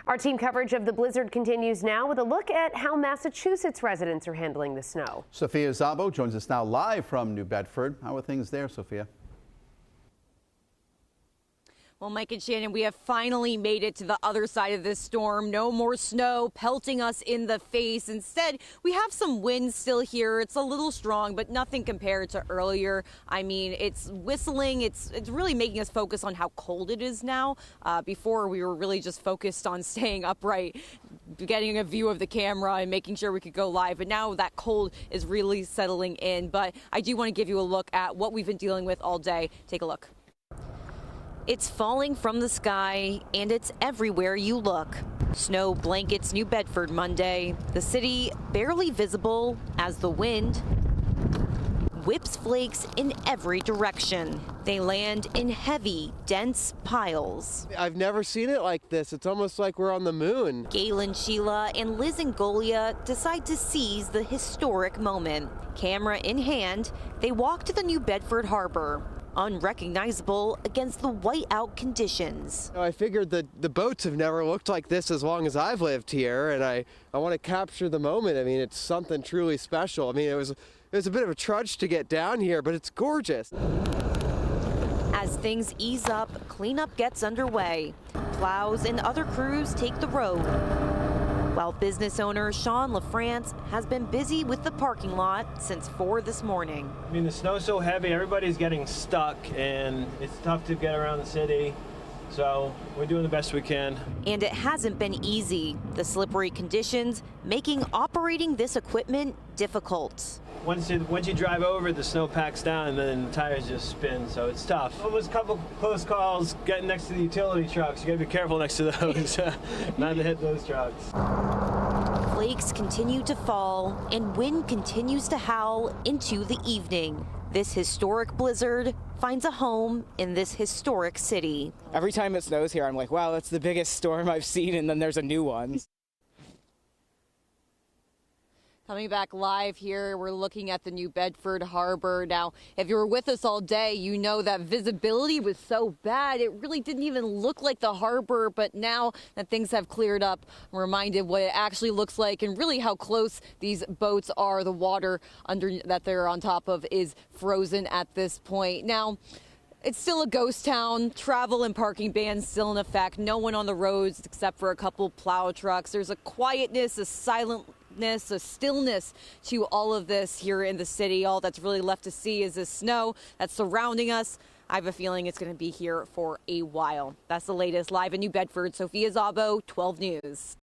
Our team coverage of the blizzard continues now with a look at how Massachusetts residents are handling the snow. Sophia Szabo joins us now live from New Bedford. How are things there, Sophia? Well, Mike and Shannon, we have finally made it to the other side of this storm. No more snow pelting us in the face. Instead, we have some wind still here. It's a little strong, but nothing compared to earlier. I mean, it's whistling. It's really making us focus on how cold it is now. Before, we were really just focused on staying upright, getting a view of the camera and making sure we could go live. But now that cold is really settling in. But I do want to give you a look at what we've been dealing with all day. Take a look. It's falling from the sky, and it's everywhere you look. Snow blankets New Bedford Monday. The city barely visible as the wind whips flakes in every direction. They land in heavy, dense piles. I've never seen it like this. It's almost like we're on the moon. Galen, Sheila, and Liz and Golia decide to seize the historic moment. Camera in hand, they walk to the New Bedford Harbor. Unrecognizable against the whiteout conditions. I figured that the boats have never looked like this as long as I've lived here, and I want to capture the moment. I mean, it's something truly special. I mean, it was a bit of a trudge to get down here, but it's gorgeous. As things ease up, cleanup gets underway. Plows and other crews take the road, while business owner Sean LaFrance has been busy with the parking lot since 4 this morning. I mean, the snow's so heavy, everybody's getting stuck, and it's tough to get around the city. So we're doing the best we can. And it hasn't been easy. The slippery conditions making operating this equipment difficult. Once you drive over, the snow packs down and then the tires just spin, so it's tough. Almost a couple close calls getting next to the utility trucks. You gotta be careful next to those, not to hit those trucks. Flakes continue to fall and wind continues to howl into the evening. This historic blizzard finds a home in this historic city. Every time it snows here, I'm like, wow, that's the biggest storm I've seen, and then there's a new one. Coming back live here, we're looking at the New Bedford Harbor. Now, if you were with us all day, you know that visibility was so bad. It really didn't even look like the harbor. But now that things have cleared up, I'm reminded what it actually looks like and really how close these boats are. The water under that they're on top of is frozen at this point. Now, it's still a ghost town. Travel and parking bans still in effect. No one on the roads except for a couple plow trucks. There's a quietness, a silentness, a stillness to all of this here in the city. All that's really left to see is the snow that's surrounding us. I have a feeling it's going to be here for a while. That's the latest live in New Bedford. Sophia Szabo, 12 News.